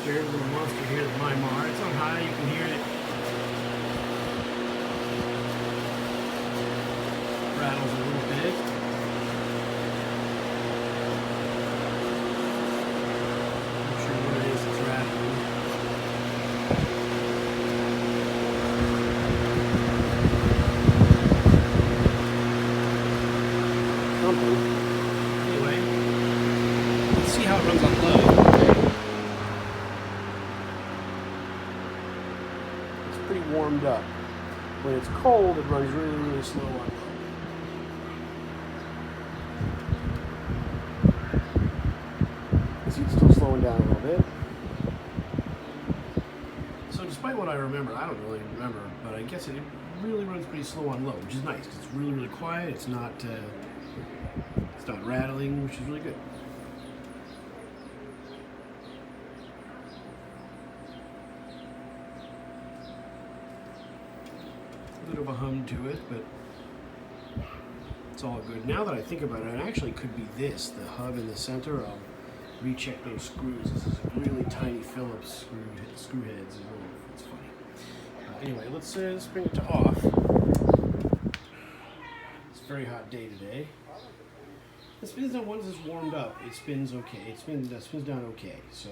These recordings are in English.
monster, little monster here, the Mimar. It's on high, you can hear it. Rattles a little bit. Not sure what it is that's rattling. Anyway, let's see how it runs on low. It's pretty warmed up. When it's cold, it runs really, really slow on low. See, it's still slowing down a little bit. So despite what I remember, I don't really remember, but I guess it really runs pretty slow on low, which is nice because it's really, really quiet. It's not rattling, which is really good. A bit of a hum to it, but it's all good. Now that I think about it, it actually could be this, the hub in the center. I'll recheck those screws. This is really tiny Phillips screw heads. It's funny. Anyway, let's bring it to off. It's a very hot day today. It spins down once it's warmed up. It spins okay. It spins down okay. So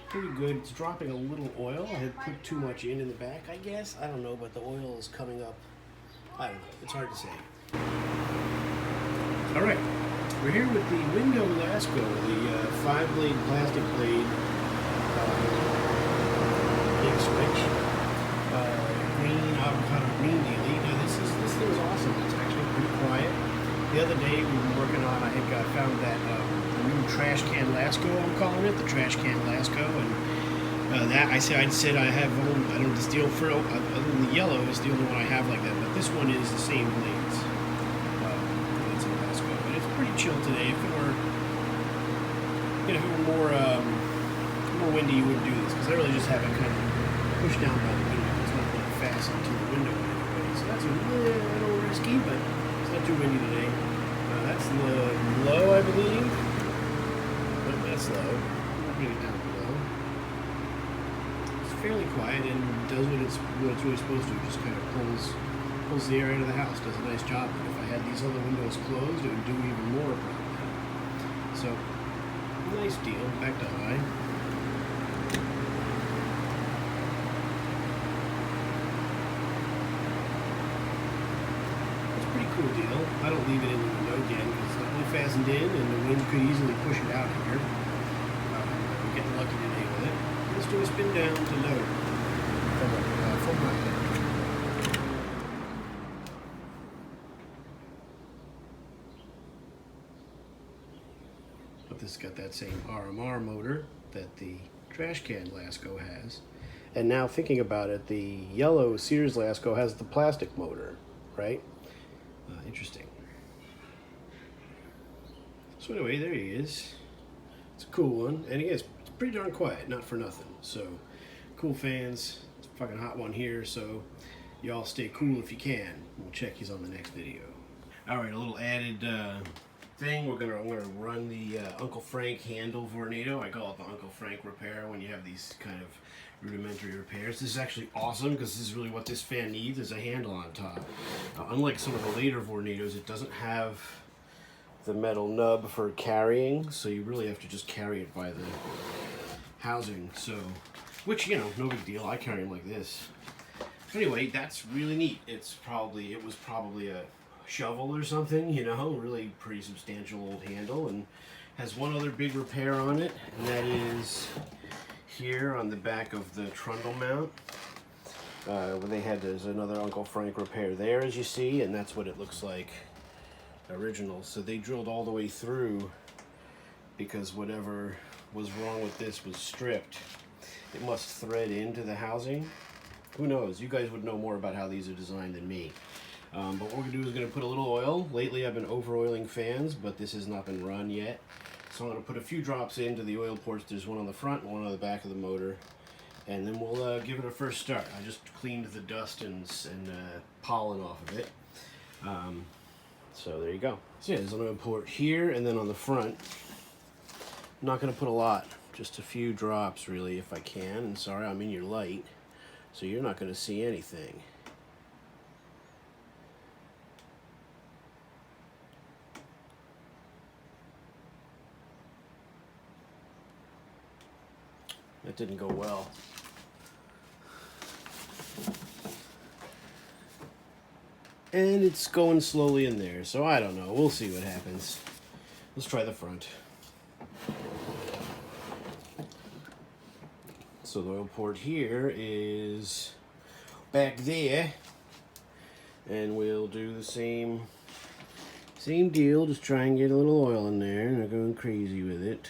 pretty good. It's dropping a little oil. I had put too much in the back, I guess. I don't know, but the oil is coming up. I don't know. It's hard to say. All right. We're here with the window Lasko, the 5-blade plastic blade big switch, green avocado green dealie. Now this thing is awesome. It's actually pretty quiet. The other day we were working on, I had found that new trash can Lasko, I'm calling it, the trash can Lasko, and that I said I have I don't know, the steel frill other than the yellow is the only one I have like that, but this one is the same blades. It's a Lasko, but it's pretty chill today. If it were, more windy, you wouldn't do this because I really just have it kind of pushed down by the window. It's not really fastened to the window anyway, so that's a little risky, but it's not too windy today. That's low, I believe. But that's low. I'll bring it down low. It's fairly quiet and does what it's really supposed to. It just kind of pulls the air out of the house. Does a nice job. But if I had these other windows closed, it would do even more probably. So, nice deal. Back to high. Cool deal. I don't leave it in the window again because it's not really fastened in and the wind could easily push it out here. We're getting lucky today with it. Let's do a spin down to low. Full height. But this has got that same RMR motor that the trash can Lasko has. And now thinking about it, the yellow Sears Lasko has the plastic motor, right? Interesting. So anyway, there he is. It's a cool one, and it's pretty darn quiet, not for nothing. So, cool fans. It's a fucking hot one here, so y'all stay cool if you can. We'll check you on the next video. All right, a little added thing. I'm gonna run the Uncle Frank handle Vornado. I call it the Uncle Frank repair when you have these kind of rudimentary repairs. This is actually awesome because this is really what this fan needs, is a handle on top. Unlike some of the later Vornados, it doesn't have the metal nub for carrying, so you really have to just carry it by the housing. So, which, no big deal. I carry them like this. Anyway, that's really neat. It was probably a shovel or something, really pretty substantial old handle, and has one other big repair on it, and that is here on the back of the trundle mount. There's another Uncle Frank repair there, as you see, and that's what it looks like original. So they drilled all the way through because whatever was wrong with this was stripped. It must thread into the housing. Who knows? You guys would know more about how these are designed than me. But what we're going to do is going to put a little oil. Lately I've been over-oiling fans, but this has not been run yet. So I'm going to put a few drops into the oil ports. There's one on the front and one on the back of the motor. And then we'll give it a first start. I just cleaned the dust and pollen off of it. So there you go. So yeah, there's an oil port here and then on the front. I'm not going to put a lot, Just a few drops, really, if I can. And sorry, I'm in your light, so you're not going to see anything. That didn't go well. And it's going slowly in there, so I don't know. We'll see what happens. Let's try the front. So the oil port here is back there, and we'll do the same deal. Just try and get a little oil in there. Not going crazy with it.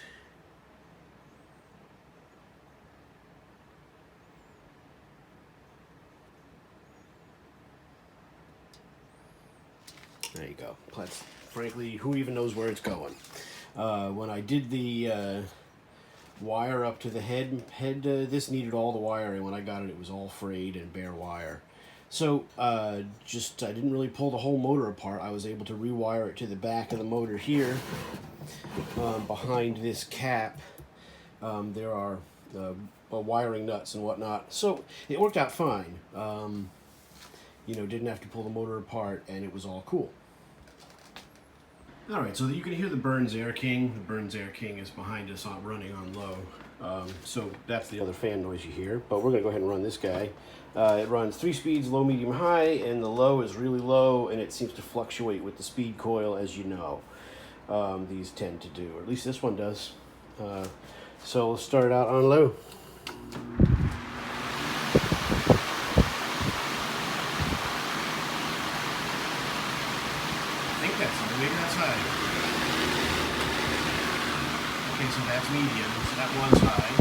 There you go. That's, frankly, who even knows where it's going? When I did the wire up to the head, this needed all the wiring. When I got it, it was all frayed and bare wire. So I didn't really pull the whole motor apart. I was able to rewire it to the back of the motor here. Behind this cap, there are wiring nuts and whatnot. So it worked out fine. You know, didn't have to pull the motor apart, and it was all cool. Alright, so you can hear the Burns Air King. The Burns Air King is behind us running on low. So that's the other fan noise you hear. But we're going to go ahead and run this guy. It runs 3 speeds, low, medium, high, and the low is really low, and it seems to fluctuate with the speed coil, as you know. These tend to do, or at least this one does. So we'll start out on low. Maybe that's high. Okay, so that's medium, so that one's high.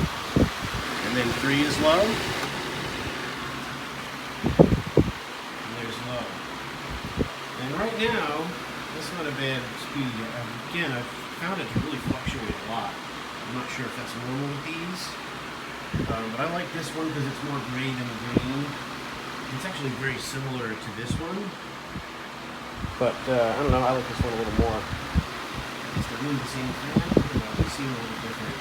And then 3 is low. And there's low. And right now, that's not a bad speed. Again, I've found it to really fluctuate a lot. I'm not sure if that's normal with these. But I like this one because it's more gray than green. It's actually very similar to this one. But, I don't know, I like this one a little more. It's really the same fan, they seem a little different.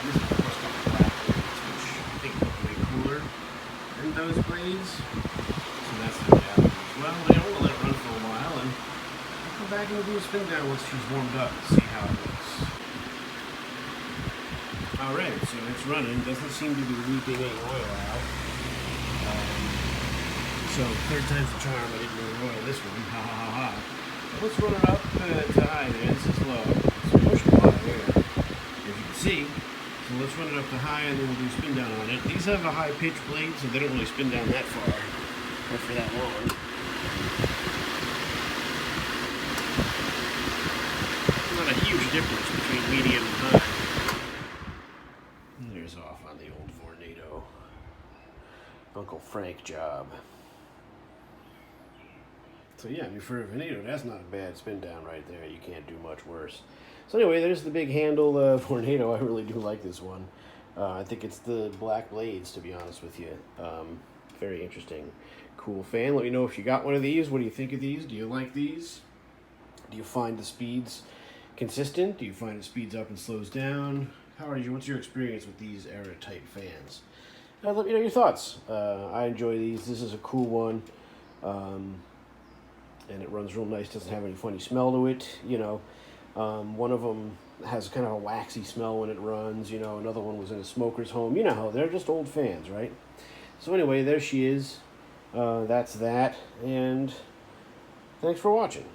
This is, of course, got the black blades, which I think look way cooler than those blades. So that's the reality as well. But I want to let it run for a while, and I'll come back and do a spin down once she's warmed up and see how it looks. Alright, so it's running. Doesn't seem to be leaking any oil out. So, third time's the charm. I didn't really oil this one. Ha ha ha ha. So let's run it up to high there. This is low. So push the high there, as you can see. So let's run it up to high, and then we'll do spin down on it. These have a high pitch blade, so they don't really spin down that far, or for that long. Not a huge difference between medium and high. And there's off on the old Vornado Uncle Frank job. So yeah, I mean, for a Vornado, that's not a bad spin down right there. You can't do much worse. So anyway, there's the big handle Vornado. I really do like this one. I think it's the black blades, to be honest with you. Very interesting, cool fan. Let me know if you got one of these. What do you think of these? Do you like these? Do you find the speeds consistent? Do you find it speeds up and slows down? What's your experience with these era type fans? Let me know your thoughts. I enjoy these. This is a cool one. And it runs real nice, doesn't have any funny smell to it, you know. One of them has kind of a waxy smell when it runs, you know. Another one was in a smoker's home. You know how they're just old fans, right? So anyway, there she is. That's that, and thanks for watching.